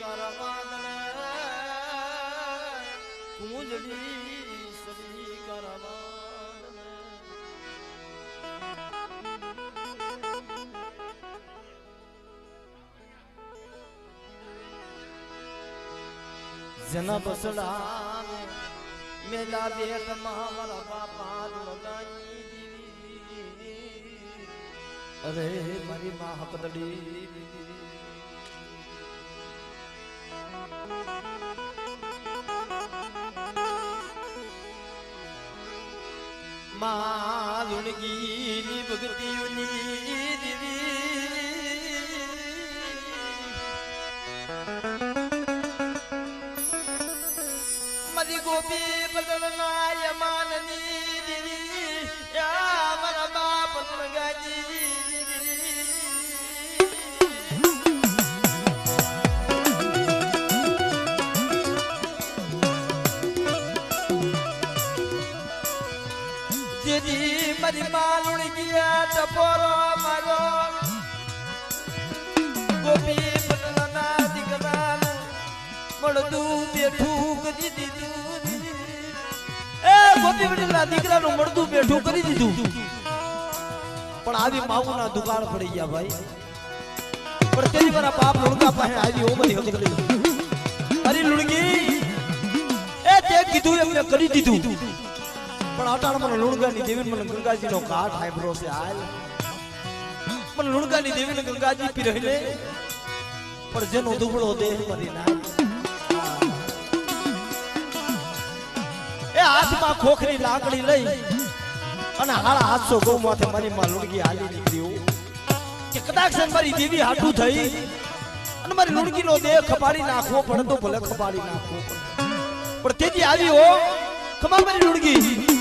મારા વાદળે કુંજડી સરી કરવા જના બસડા મેલા બેટ મારા બાપા લગાઈ અરે મારી માં હકદડી માં લુણગી ની ભગતીઓની દીવી મરી ગોપી બદલના યમાનની દીવી યા મારા બાપ લગાજી મારી માલુણ ગયા ટપોરો મારો ગોપી પટના દીકરા મળદું બેઠું કરી દીધું એ ગોપી પટના દીકરાનું મળદું બેઠું કરી દીધું પણ આવી માવુના દુકાળ પડી ગયા ભાઈ પણ તેની મારા બાપ લુણગા પાસે આવી ઓ બધી હકલી અરે લુણગી એ તે કીધું એમને કરી દીધું પણ અટાણ મને લુણગાની દેવી મને ગંગાજી નો ઘાટ આયબ્રો છે હાલ મને લુણગાની દેવી ને ગંગાજી પી રહી લે પણ જેનો દુબળો દેહ મરી ના એ હાથમાં ખોખરી લાકડી લઈ અને હાડા 700 ગૌ માથે મારી માં લુણગી હાલી નીકળ્યું કે કદાચ મારી દેવી હાટું થઈ અને મારી લુણગી નો દેહ ખપાડી નાખવો પડે તો ભલે ખપાડી નાખવો પડે પણ તેથી આવી હો ખમા મારી લુણગી